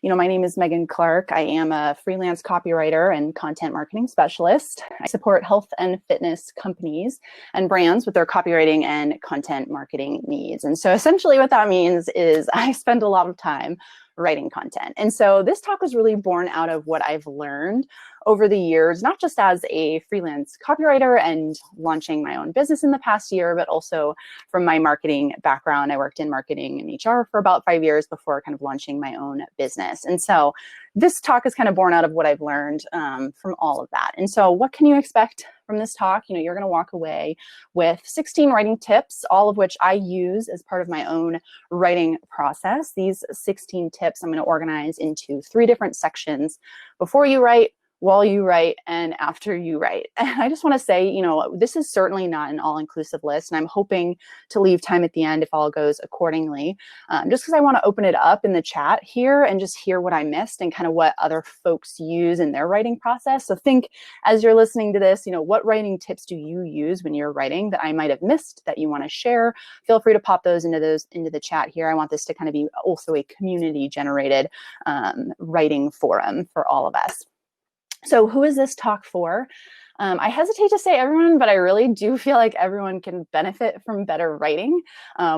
My name is Megan Clark. I am a freelance copywriter and content marketing specialist. I support health and fitness companies and brands with their copywriting and content marketing needs. And so essentially what that means is I spend a lot of time writing content. And so this talk was really born out of what I've learned over the years, not just as a freelance copywriter and launching my own business in the past year, but also from my marketing background. I worked in marketing and HR for about 5 years before kind of launching my own business. And so this talk is kind of born out of what I've learned from all of that. And so what can you expect from this talk? You're going to walk away with 16 writing tips, all of which I use as part of my own writing process. These 16 tips I'm going to organize into 3 different sections: before you write, while you write, and after you write. And I just want to say, this is certainly not an all-inclusive list, and I'm hoping to leave time at the end if all goes accordingly, just because I want to open it up in the chat here and just hear what I missed and kind of what other folks use in their writing process. So think, as you're listening to this, what writing tips do you use when you're writing that I might have missed that you want to share? Feel free to pop those into the chat here. I want this to kind of be also a community-generated writing forum for all of us. So who is this talk for? I hesitate to say everyone, but I really do feel like everyone can benefit from better writing,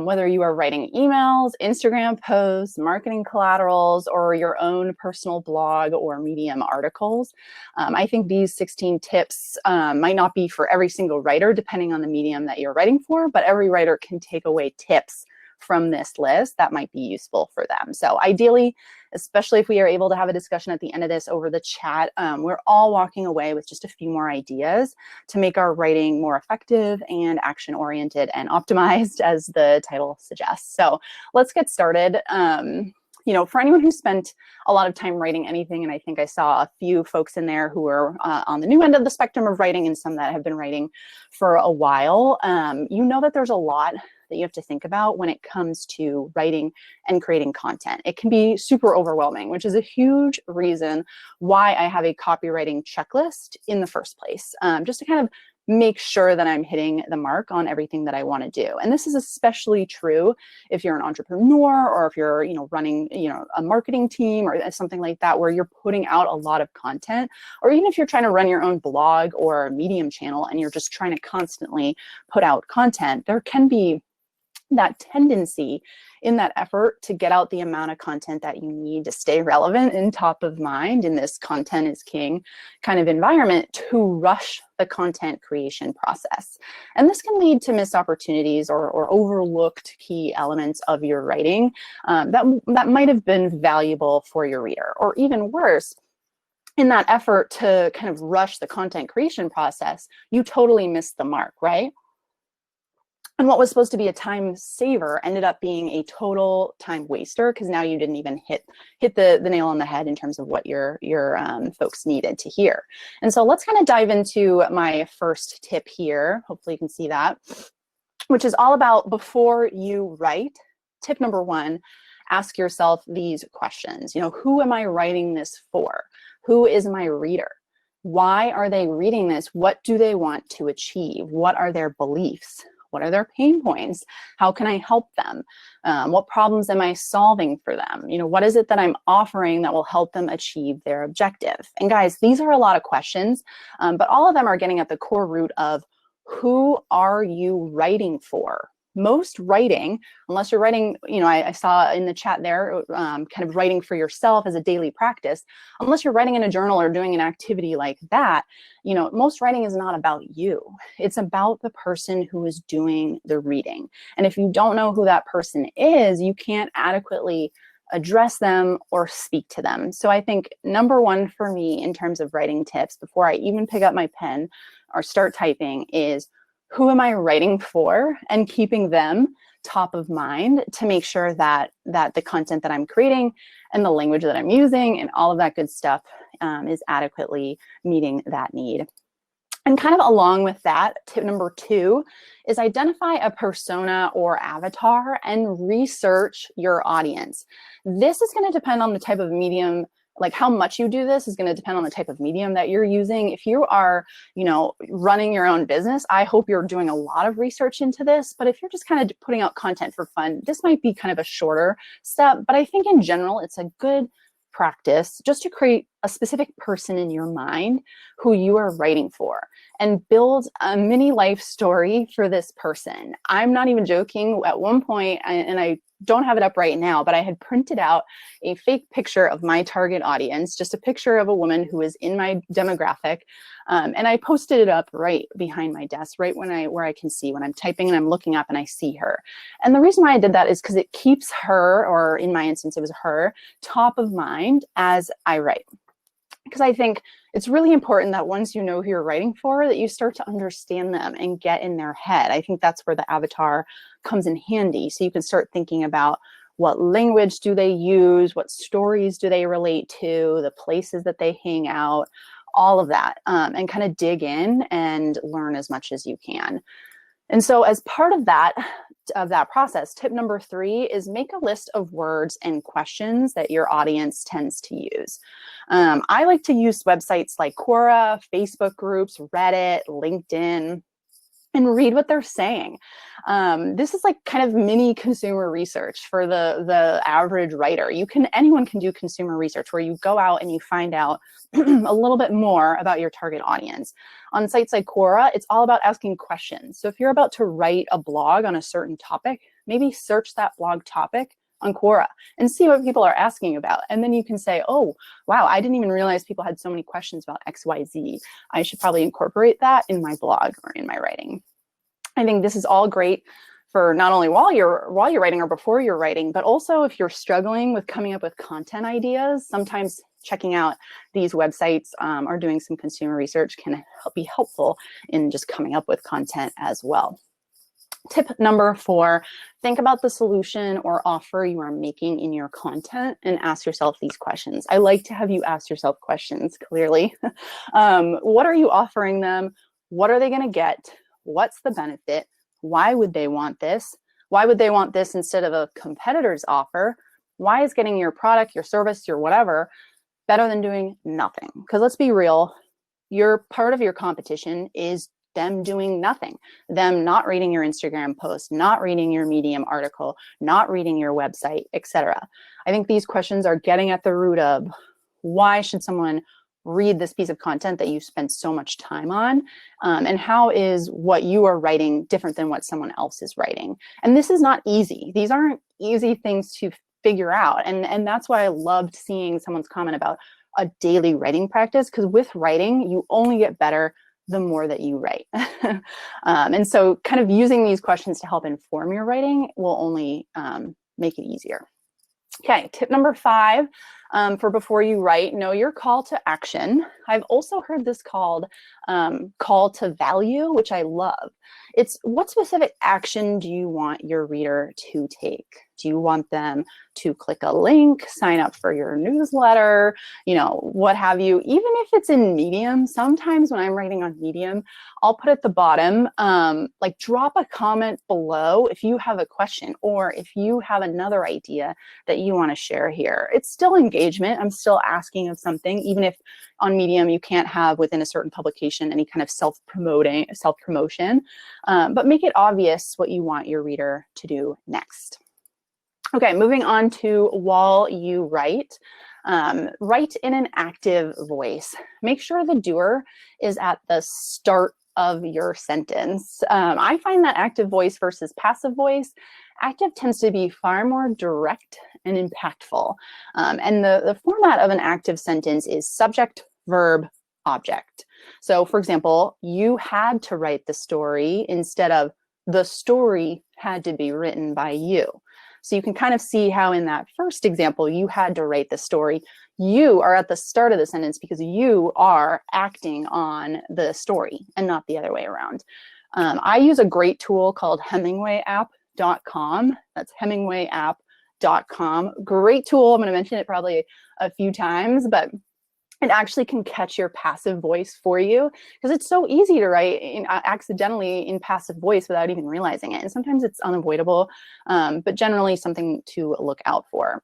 whether you are writing emails, Instagram posts, marketing collaterals, or your own personal blog or Medium articles. I think these 16 tips might not be for every single writer, depending on the medium that you're writing for, but every writer can take away tips from this list that might be useful for them. So ideally, especially if we are able to have a discussion at the end of this over the chat, we're all walking away with just a few more ideas to make our writing more effective and action-oriented and optimized, as the title suggests. So let's get started. For anyone who spent a lot of time writing anything, and I think I saw a few folks in there who are on the new end of the spectrum of writing and some that have been writing for a while, that there's a lot that you have to think about when it comes to writing and creating content. It can be super overwhelming, which is a huge reason why I have a copywriting checklist in the first place, just to kind of make sure that I'm hitting the mark on everything that I want to do. And this is especially true if you're an entrepreneur or if you're, running, a marketing team or something like that, where you're putting out a lot of content, or even if you're trying to run your own blog or Medium channel and you're just trying to constantly put out content. There can be that tendency in that effort to get out the amount of content that you need to stay relevant and top of mind in this content is king kind of environment, to rush the content creation process. And this can lead to missed opportunities or overlooked key elements of your writing that might have been valuable for your reader. Or even worse, in that effort to kind of rush the content creation process, you totally missed the mark, right? And what was supposed to be a time saver ended up being a total time waster, because now you didn't even hit the nail on the head in terms of what your folks needed to hear. And so let's kind of dive into my first tip here. Hopefully you can see that, which is all about before you write. Tip number 1, ask yourself these questions. Who am I writing this for? Who is my reader? Why are they reading this? What do they want to achieve? What are their beliefs? What are their pain points? How can I help them? What problems am I solving for them? What is it that I'm offering that will help them achieve their objective? And guys, these are a lot of questions, but all of them are getting at the core root of who are you writing for? Most writing, unless you're writing, I saw in the chat there, kind of writing for yourself as a daily practice, unless you're writing in a journal or doing an activity like that, most writing is not about you. It's about the person who is doing the reading. And if you don't know who that person is, you can't adequately address them or speak to them. So I think number 1 for me in terms of writing tips before I even pick up my pen or start typing is, who am I writing for, and keeping them top of mind to make sure that the content that I'm creating and the language that I'm using and all of that good stuff is adequately meeting that need. And kind of along with that, tip number 2 is identify a persona or avatar and research your audience. This is going to depend on the type of medium like how much you do this is going to depend on the type of medium that you're using. If you are, running your own business, I hope you're doing a lot of research into this. But if you're just kind of putting out content for fun, this might be kind of a shorter step. But I think in general, it's a good practice just to create a specific person in your mind who you are writing for and build a mini life story for this person. I'm not even joking. At one point, and I don't have it up right now, but I had printed out a fake picture of my target audience, just a picture of a woman who is in my demographic. And I posted it up right behind my desk, right where I can see when I'm typing and I'm looking up and I see her. And the reason why I did that is because it keeps her, or in my instance, it was her, top of mind as I write. Because I think it's really important that once you know who you're writing for, that you start to understand them and get in their head. I think that's where the avatar comes in handy. So you can start thinking about what language do they use, what stories do they relate to, the places that they hang out, all of that, and kind of dig in and learn as much as you can. And so as part of that process, tip number 3 is make a list of words and questions that your audience tends to use. I like to use websites like Quora, Facebook groups, Reddit, LinkedIn, and read what they're saying. This is like kind of mini consumer research for the average writer. Anyone can do consumer research where you go out and you find out a little bit more about your target audience. On sites like Quora, it's all about asking questions. So if you're about to write a blog on a certain topic, maybe search that blog topic on Quora and see what people are asking about. And then you can say, oh, wow, I didn't even realize people had so many questions about XYZ. I should probably incorporate that in my blog or in my writing. I think this is all great for not only while you're writing or before you're writing, but also if you're struggling with coming up with content ideas. Sometimes checking out these websites or doing some consumer research can be helpful in just coming up with content as well. Tip number 4, think about the solution or offer you are making in your content and ask yourself these questions. I like to have you ask yourself questions, clearly. What are you offering them? What are they going to get? What's the benefit? Why would they want this? Why would they want this instead of a competitor's offer? Why is getting your product, your service, your whatever better than doing nothing? Because let's be real, part of your competition is them doing nothing, them not reading your Instagram post, not reading your Medium article, not reading your website, etc. I think these questions are getting at the root of why should someone read this piece of content that you spend so much time on, and how is what you are writing different than what someone else is writing? And this is not easy. These aren't easy things to figure out. And that's why I loved seeing someone's comment about a daily writing practice, because with writing, you only get better the more that you write. And so kind of using these questions to help inform your writing will only make it easier. Okay, tip number 5 for before you write, know your call to action. I've also heard this called call to value, which I love. It's what specific action do you want your reader to take? Do you want them to click a link, sign up for your newsletter, what have you? Even if it's in Medium, sometimes when I'm writing on Medium, I'll put at the bottom, like drop a comment below if you have a question or if you have another idea that you want to share here. It's still engagement. I'm still asking of something, even if on Medium you can't have within a certain publication any kind of self-promotion, but make it obvious what you want your reader to do next. Okay, moving on to while you write. Write in an active voice. Make sure the doer is at the start of your sentence. I find that active voice versus passive voice, active tends to be far more direct and impactful. And the format of an active sentence is subject, verb, object. So for example, you had to write the story instead of the story had to be written by you. So you can kind of see how in that first example, you had to write the story. You are at the start of the sentence because you are acting on the story and not the other way around. I use a great tool called HemingwayApp.com. That's HemingwayApp.com. Great tool. I'm going to mention it probably a few times, but it actually can catch your passive voice for you because it's so easy to write accidentally in passive voice without even realizing it. And sometimes it's unavoidable, but generally something to look out for.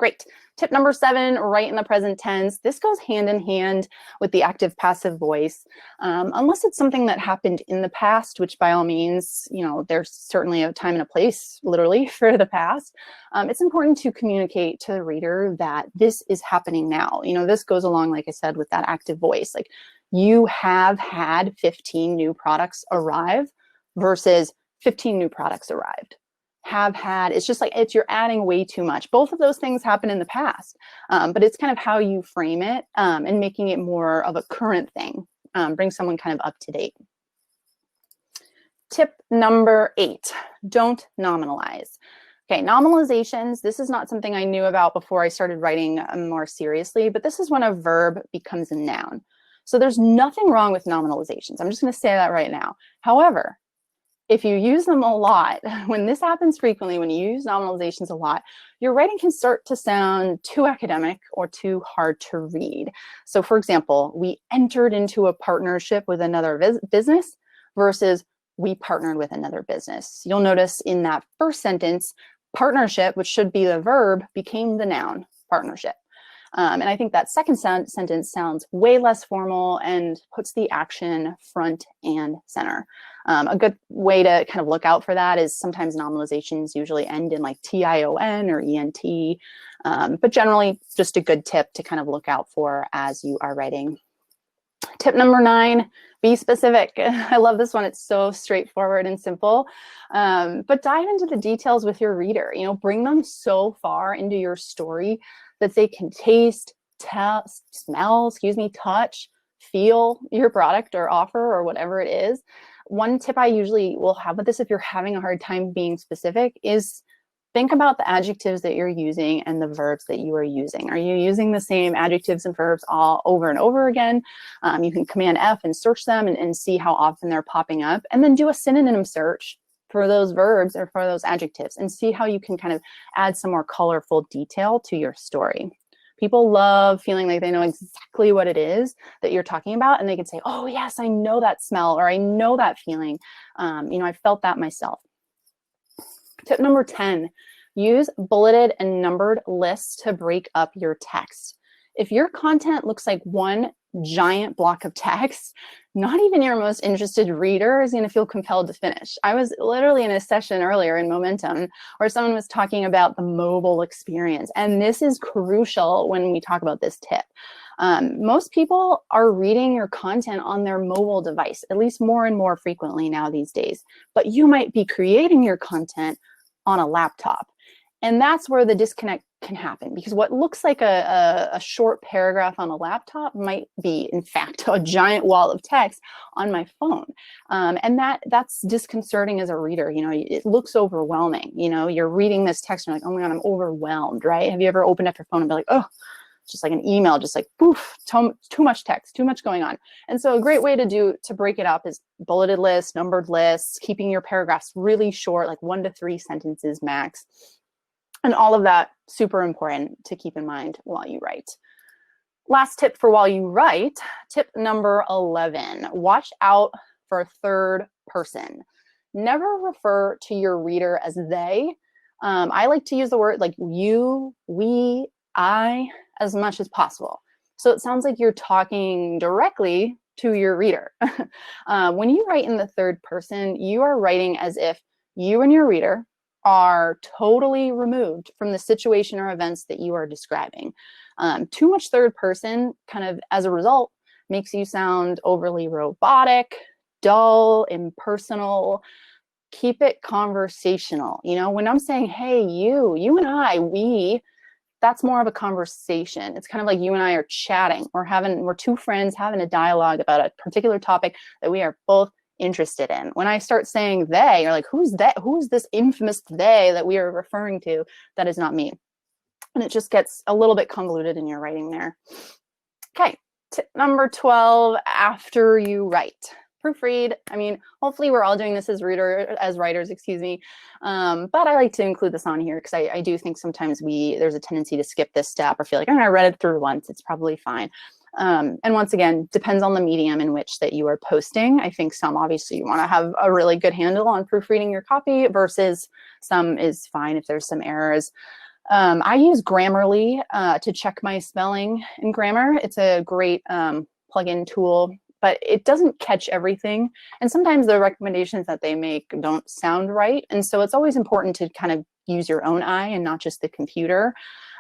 Great. Tip number 7, write in the present tense. This goes hand in hand with the active passive voice. Unless it's something that happened in the past, which by all means, you know, there's certainly a time and a place, literally, for the past. It's important to communicate to the reader that this is happening now. You know, this goes along, like I said, with that active voice. Like, you have had 15 new products arrive versus 15 new products arrived. Have had, it's just like, you're adding way too much. Both of those things happened in the past, but it's kind of how you frame it and making it more of a current thing. Bring someone kind of up to date. Tip number 8, don't nominalize. Okay, nominalizations, this is not something I knew about before I started writing more seriously, but this is when a verb becomes a noun. So there's nothing wrong with nominalizations. I'm just going to say that right now. However, if you use them a lot, when this happens frequently, when you use nominalizations a lot, your writing can start to sound too academic or too hard to read. So for example, we entered into a partnership with another business versus we partnered with another business. You'll notice in that first sentence, partnership, which should be the verb, became the noun, partnership. And I think that second sentence sounds way less formal and puts the action front and center. A good way to kind of look out for that is sometimes nominalizations usually end in like TION or ENT, but generally just a good tip to kind of look out for as you are writing. Tip number 9, be specific. I love this one. It's so straightforward and simple, but dive into the details with your reader. You know, bring them so far into your story that they can taste, smell, touch, feel your product or offer or whatever it is. One tip I usually will have with this, if you're having a hard time being specific, is think about the adjectives that you're using and the verbs that you are using. Are you using the same adjectives and verbs all over and over again? You can Command F and search them and see how often they're popping up, and then do a synonym search for those verbs or for those adjectives and see how you can kind of add some more colorful detail to your story. People love feeling like they know exactly what it is that you're talking about, and they can say, oh yes, I know that smell, or I know that feeling. You know, I felt that myself. Tip number 10, use bulleted and numbered lists to break up your text. If your content looks like one giant block of text, not even your most interested reader is going to feel compelled to finish. I was literally in a session earlier in Momentum where someone was talking about the mobile experience, and this is crucial when we talk about this tip. Most people are reading your content on their mobile device, at least more and more frequently now these days, but you might be creating your content on a laptop. And that's where the disconnect can happen, because what looks like a short paragraph on a laptop might be, in fact, a giant wall of text on my phone. And that's disconcerting as a reader. You know, it looks overwhelming. You know, you're reading this text and you're like, oh my God, I'm overwhelmed, right? Have you ever opened up your phone and be like, oh, just like an email, just like, poof, too much text, too much going on. And so a great way to break it up is bulleted lists, numbered lists, keeping your paragraphs really short, like 1 to 3 sentences max. And all of that, super important to keep in mind while you write. Last tip for while you write, tip number 11, watch out for third person. Never refer to your reader as they. I like to use the word like you, we, I, as much as possible. So it sounds like you're talking directly to your reader. When you write in the third person, you are writing as if you and your reader are totally removed from the situation or events that you are describing. Too much third person kind of, as a result, makes you sound overly robotic, dull, impersonal. Keep it conversational. You know, when I'm saying, hey, you and I, we, that's more of a conversation. It's kind of like you and I are chatting or we're two friends having a dialogue about a particular topic that we are both interested in. When I start saying they, you're like, who's that? Who's this infamous they that we are referring to? That is not me. And it just gets a little bit convoluted in your writing there. Okay, tip number 12, after you write. Proofread. I mean, hopefully we're all doing this as writers, excuse me. But I like to include this on here because I do think sometimes there's a tendency to skip this step or feel like, oh, I read it through once, it's probably fine. And once again, depends on the medium in which that you are posting. I think some, obviously, you want to have a really good handle on proofreading your copy versus some is fine if there's some errors. I use Grammarly to check my spelling and grammar. It's a great plugin tool, but it doesn't catch everything. And sometimes the recommendations that they make don't sound right. And so it's always important to kind of use your own eye and not just the computer,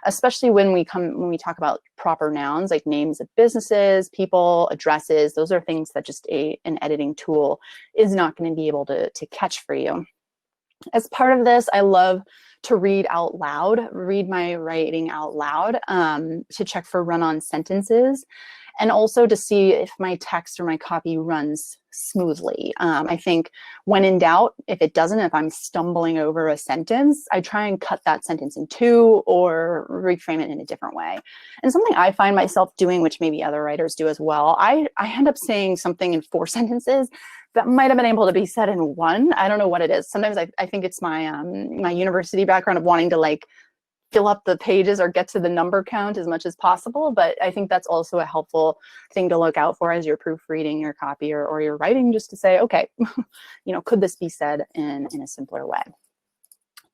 especially when we talk about proper nouns like names of businesses, people, addresses. Those are things that just an editing tool is not going to be able to catch for you. As part of this, I love to read out loud, read my writing out loud to check for run-on sentences, and also to see if my text or my copy runs smoothly. I think when in doubt, if it doesn't, if I'm stumbling over a sentence, I try and cut that sentence in two or reframe it in a different way. And something I find myself doing, which maybe other writers do as well, I end up saying something in 4 sentences that might have been able to be said in 1. I don't know what it is. Sometimes I think it's my my university background of wanting to like fill up the pages or get to the number count as much as possible. But I think that's also a helpful thing to look out for as you're proofreading your copy or your writing, just to say, okay, you know, could this be said in a simpler way?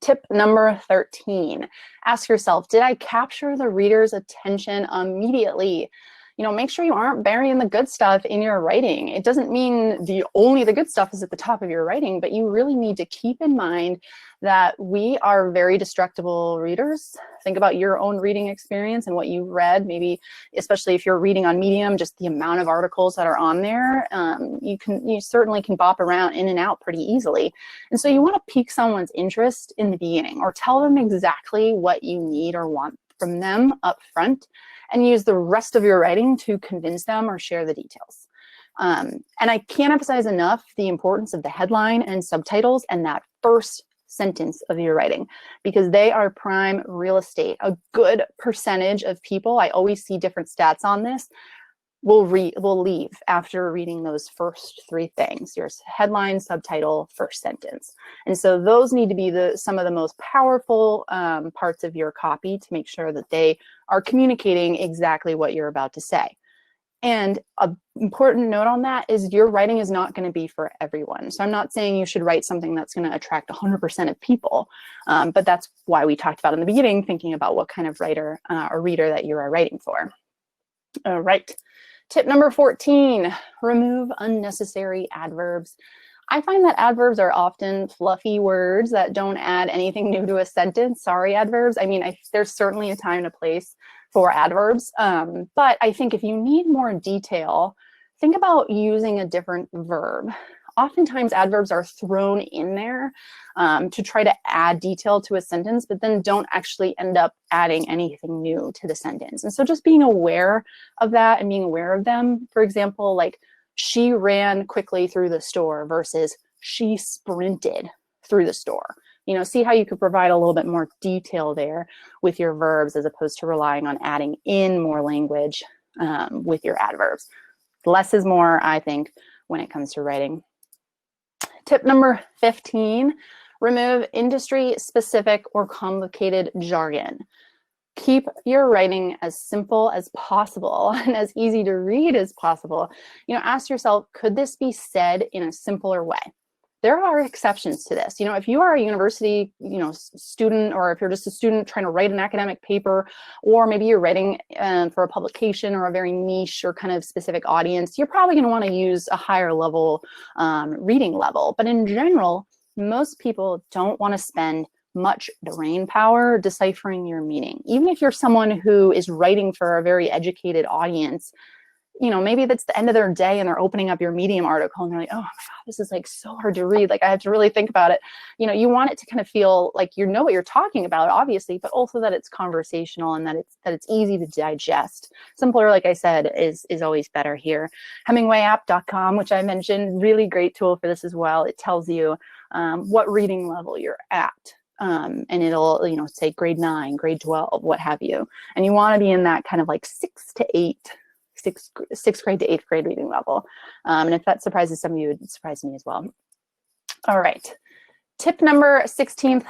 Tip number 13, ask yourself, did I capture the reader's attention immediately? You know, make sure you aren't burying the good stuff in your writing. It doesn't mean only the good stuff is at the top of your writing, but you really need to keep in mind that we are very destructible readers. Think about your own reading experience and what you've read, maybe especially if you're reading on Medium, just the amount of articles that are on there. You certainly can bop around in and out pretty easily. And so you want to pique someone's interest in the beginning, or tell them exactly what you need or want from them up front, and use the rest of your writing to convince them or share the details. And I can't emphasize enough the importance of the headline and subtitles and that first sentence of your writing, because they are prime real estate. A good percentage of people, I always see different stats on this, will leave after reading those first 3 things: your headline, subtitle, first sentence. And so those need to be some of the most powerful parts of your copy to make sure that they are communicating exactly what you're about to say. And an important note on that is your writing is not going to be for everyone. So I'm not saying you should write something that's going to attract 100% of people, but that's why we talked about in the beginning, thinking about what kind of writer or reader that you are writing for. All right. Tip number 14, remove unnecessary adverbs. I find that adverbs are often fluffy words that don't add anything new to a sentence. Sorry, adverbs. I mean, there's certainly a time and a place for adverbs, but I think if you need more detail, think about using a different verb. Oftentimes adverbs are thrown in there to try to add detail to a sentence, but then don't actually end up adding anything new to the sentence. And so just being aware of that and being aware of them, for example, like she ran quickly through the store versus she sprinted through the store. You know, see how you could provide a little bit more detail there with your verbs as opposed to relying on adding in more language with your adverbs. Less is more, I think, when it comes to writing. Tip number 15, remove industry-specific or complicated jargon. Keep your writing as simple as possible and as easy to read as possible. You know, ask yourself, could this be said in a simpler way? There are exceptions to this. You know, if you are a university, student, or if you're just a student trying to write an academic paper, or maybe you're writing for a publication or a very niche or kind of specific audience, you're probably going to want to use a higher level reading level. But in general, most people don't want to spend much brain power deciphering your meaning. Even if you're someone who is writing for a very educated audience, you know, maybe that's the end of their day and they're opening up your Medium article and they're like, oh my God, this is like so hard to read. Like I have to really think about it. You know, you want it to kind of feel like you know what you're talking about, obviously, but also that it's conversational and that it's easy to digest. Simpler, like I said, is always better here. HemingwayApp.com, which I mentioned, really great tool for this as well. It tells you what reading level you're at. And it'll, say grade 9, grade 12, what have you. And you want to be in that kind of like 6th grade to 8th grade reading level. And if that surprises some of you, it surprised me as well. All right. Tip number 16,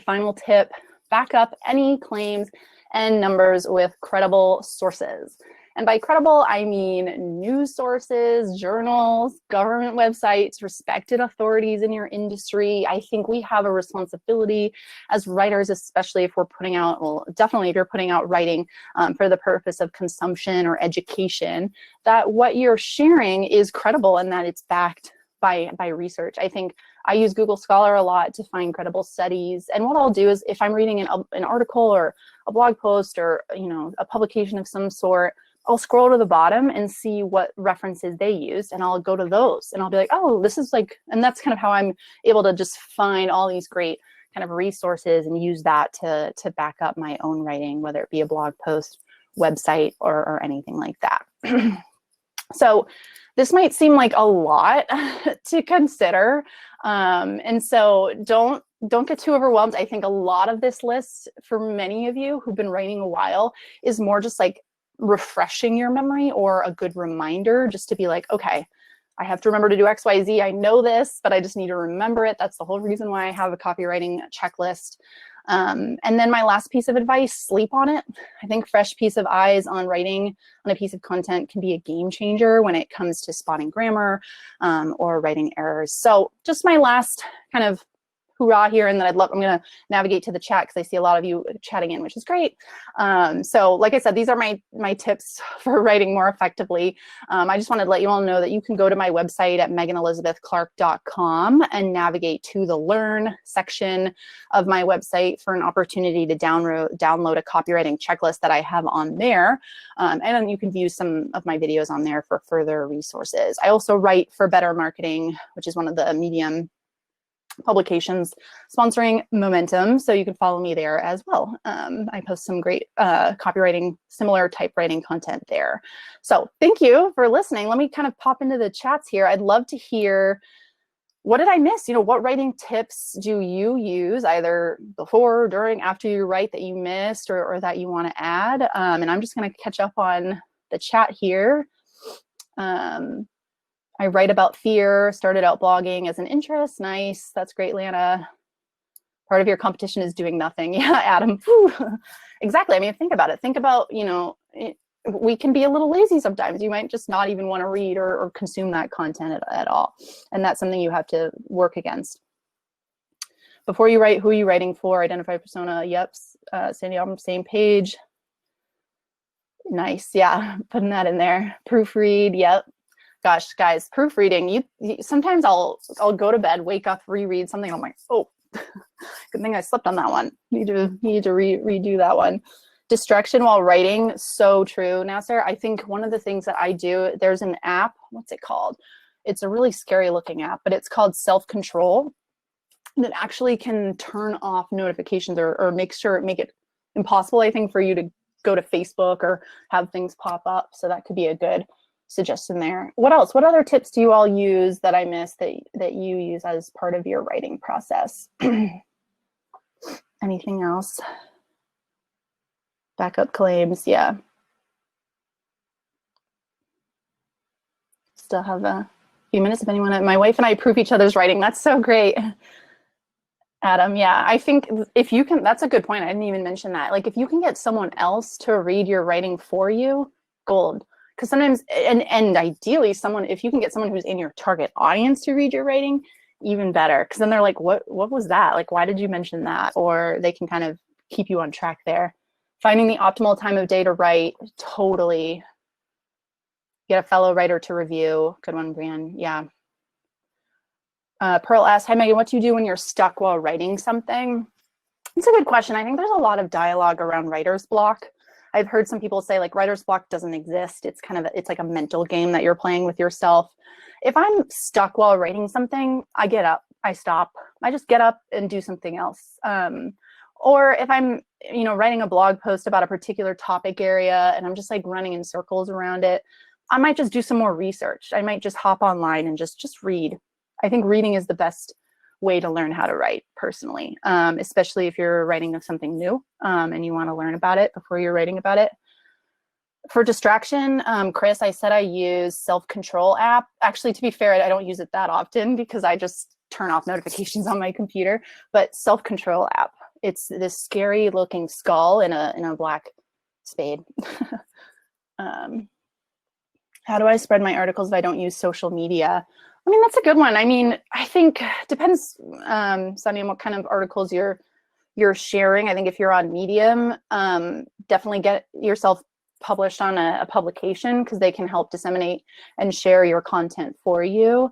final tip, back up any claims and numbers with credible sources. And by credible, I mean news sources, journals, government websites, respected authorities in your industry. I think we have a responsibility as writers, especially if we're putting out, well, definitely if you're putting out writing for the purpose of consumption or education, that what you're sharing is credible and that it's backed by research. I think I use Google Scholar a lot to find credible studies. And what I'll do is if I'm reading an article or a blog post or, you know, a publication of some sort, I'll scroll to the bottom and see what references they used, and I'll go to those and I'll be like, oh, this is like, and that's kind of how I'm able to just find all these great kind of resources and use that to back up my own writing, whether it be a blog post, website, or anything like that. So this might seem like a lot to consider. And so don't get too overwhelmed. I think a lot of this list for many of you who've been writing a while is more just like refreshing your memory or a good reminder just to be like, okay, I have to remember to do X, Y, Z. I know this, but I just need to remember it. That's the whole reason why I have a copywriting checklist. And then my last piece of advice, sleep on it. I think fresh piece of eyes on writing on a piece of content can be a game changer when it comes to spotting grammar or writing errors. So just my last kind of hoorah here, and then I'm going to navigate to the chat because I see a lot of you chatting in, which is great. So like I said, these are my tips for writing more effectively. I just wanted to let you all know that you can go to my website at meganelizabethclark.com and navigate to the Learn section of my website for an opportunity to download a copywriting checklist that I have on there. And then you can view some of my videos on there for further resources. I also write for Better Marketing, which is one of the Medium publications sponsoring Momentum, so you can follow me there as well. I post some great copywriting, similar typewriting content there. So thank you for listening. Let me kind of pop into the chats here. I'd love to hear, what did I miss? You know, what writing tips do you use either before, during, after you write that you missed or that you want to add? And I'm just going to catch up on the chat here. I write about fear, started out blogging as an interest. Nice, that's great, Lana. Part of your competition is doing nothing. Yeah, Adam, whew. Exactly. I mean, think about it. Think about, you know, we can be a little lazy sometimes. You might just not even want to read or consume that content at all. And that's something you have to work against. Before you write, who are you writing for? Identify persona. Yep, Sandy, on the same page. Nice, yeah, putting that in there. Proofread, yep. Gosh, guys, proofreading, you sometimes I'll go to bed, wake up, reread something. I'm like, oh, good thing I slept on that one. Need to redo that one. Distraction while writing, so true. Nasser, I think one of the things that I do, there's an app, what's it called? It's a really scary looking app, but it's called Self-Control that actually can turn off notifications or make it impossible, I think, for you to go to Facebook or have things pop up. So that could be a good suggestion there. What else? What other tips do you all use that I missed that you use as part of your writing process? Anything else? Backup claims, yeah. Still have a few minutes if anyone, my wife and I proof each other's writing. That's so great. Adam, yeah, I think if you can, that's a good point. I didn't even mention that. Like if you can get someone else to read your writing for you, gold. Because sometimes, and ideally someone, if you can get someone who's in your target audience to read your writing, even better. Because then they're like, what was that? Like, why did you mention that? Or they can kind of keep you on track there. Finding the optimal time of day to write, totally. Get a fellow writer to review. Good one, Brian, yeah. Pearl asks, hi Megan, what do you do when you're stuck while writing something? It's a good question. I think there's a lot of dialogue around writer's block. I've heard some people say like writer's block doesn't exist. It's kind of, it's like a mental game that you're playing with yourself. If I'm stuck while writing something, I get up, I stop. I just get up and do something else. Or if I'm, you know, writing a blog post about a particular topic area and I'm just like running in circles around it, I might just do some more research. I might just hop online and just read. I think reading is the best way to learn how to write personally, especially if you're writing of something new and you want to learn about it before you're writing about it. For distraction, Chris, I said I use Self-Control app. Actually, to be fair, I don't use it that often because I just turn off notifications on my computer, but Self-Control app. It's this scary looking skull in a black spade. How do I spread my articles if I don't use social media? I mean, that's a good one. I mean, I think depends, Sunny, on what kind of articles you're sharing. I think if you're on Medium, definitely get yourself published on a publication, because they can help disseminate and share your content for you.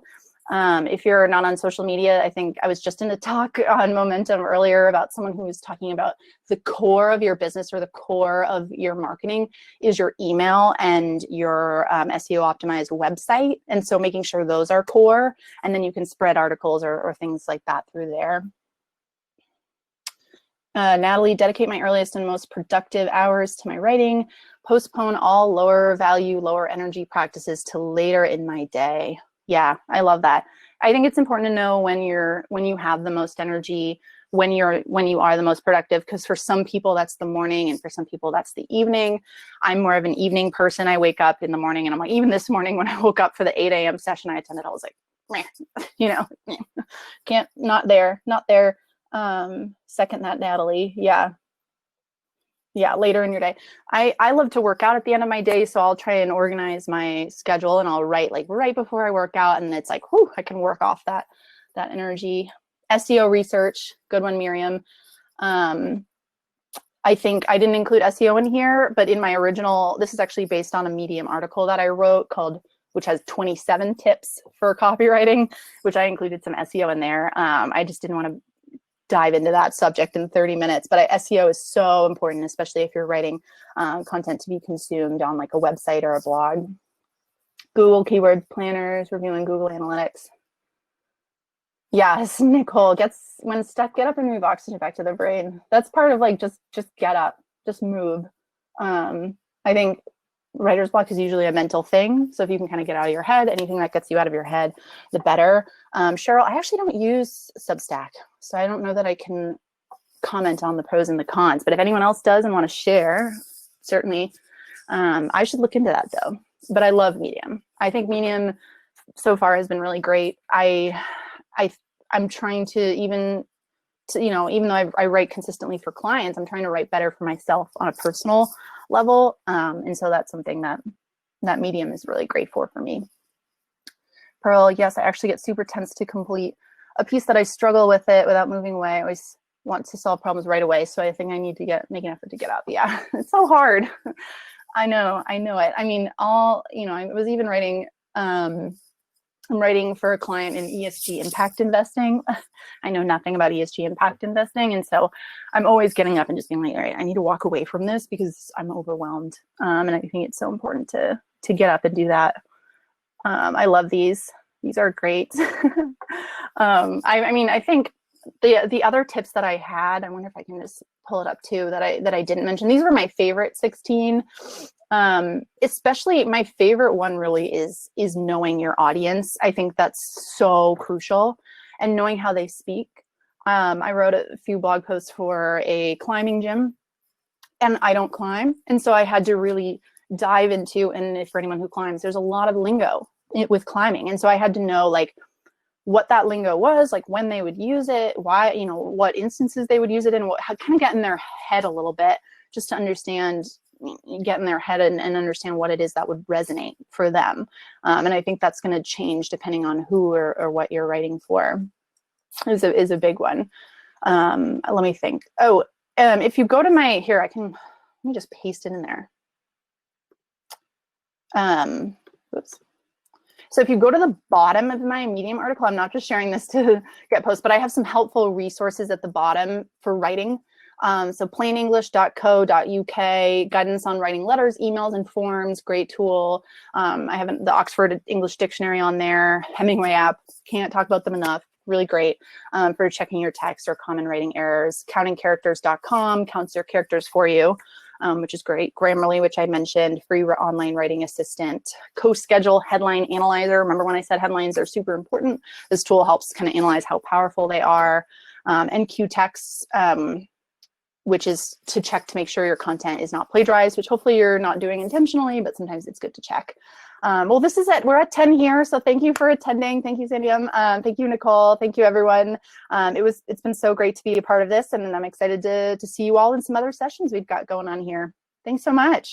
If you're not on social media, I think I was just in a talk on Momentum earlier about someone who was talking about the core of your business, or the core of your marketing, is your email and your SEO optimized website. And so making sure those are core, and then you can spread articles or things like that through there. Natalie, dedicate my earliest and most productive hours to my writing. Postpone all lower value, lower energy practices to later in my day. Yeah, I love that. I think it's important to know when you have the most energy, when you are the most productive, because for some people that's the morning, and for some people that's the evening. I'm more of an evening person. I wake up in the morning, and I'm like, even this morning when I woke up for the 8 a.m. session I attended, I was like, meh, you know, can't, not there. Second that, Natalie. Yeah, later in your day. I love to work out at the end of my day, so I'll try and organize my schedule, and I'll write like right before I work out, and it's like, whew, I can work off that energy. SEO research, good one, Miriam. I think I didn't include SEO in here, but in my original, this is actually based on a Medium article that I wrote which has 27 tips for copywriting, which I included some SEO in there. I just didn't want to dive into that subject in 30 minutes, but SEO is so important, especially if you're writing content to be consumed on like a website or a blog. Google keyword planners, reviewing Google Analytics. Yes, Nicole, when stuck, get up and move oxygen back to the brain. That's part of like, just get up, just move. I think writer's block is usually a mental thing. So if you can kind of get out of your head, anything that gets you out of your head, the better. Cheryl, I actually don't use Substack, so I don't know that I can comment on the pros and the cons, but if anyone else does and want to share, certainly. I should look into that though, but I love Medium. I think Medium so far has been really great. I'm trying to, even though I write consistently for clients, I'm trying to write better for myself on a personal level. And so that's something that Medium is really great for me. Pearl, yes, I actually get super tense to complete a piece that I struggle with it without moving away. I always want to solve problems right away. So I think I need to make an effort to get up. Yeah, it's so hard. I know it. I mean, I was even writing, I'm writing for a client in ESG impact investing. I know nothing about ESG impact investing. And so I'm always getting up and just being like, all right, I need to walk away from this because I'm overwhelmed. And I think it's so important to get up and do that. I love these. These are great. I think the other tips that I had, I wonder if I can just pull it up too, that I didn't mention. These were my favorite 16. Especially my favorite one really is knowing your audience. I think that's so crucial, and knowing how they speak. I wrote a few blog posts for a climbing gym, and I don't climb. And so I had to really dive into, and for anyone who climbs, there's a lot of lingo with climbing. And so I had to know like what that lingo was, like when they would use it, why, what instances they would use it in, kind of get in their head a little bit, just to understand, get in their head and understand what it is that would resonate for them. And I think that's going to change depending on who or what you're writing for, is a big one. Let me think. If you go to my, let me just paste it in there. Oops. So if you go to the bottom of my Medium article, I'm not just sharing this to get posts, but I have some helpful resources at the bottom for writing. So plainenglish.co.uk, guidance on writing letters, emails, and forms, great tool. I have the Oxford English Dictionary on there, Hemingway app, can't talk about them enough, really great for checking your text or common writing errors. Countingcharacters.com counts your characters for you, which is great. Grammarly, which I mentioned, free online writing assistant. CoSchedule, headline analyzer. Remember when I said headlines are super important? This tool helps kind of analyze how powerful they are. And QText, which is to check to make sure your content is not plagiarized, which hopefully you're not doing intentionally, but sometimes it's good to check. Well, this is it. We're at 10 here, so thank you for attending. Thank you, Sandiam. Thank you, Nicole. Thank you, everyone. It's been so great to be a part of this, and I'm excited to see you all in some other sessions we've got going on here. Thanks so much.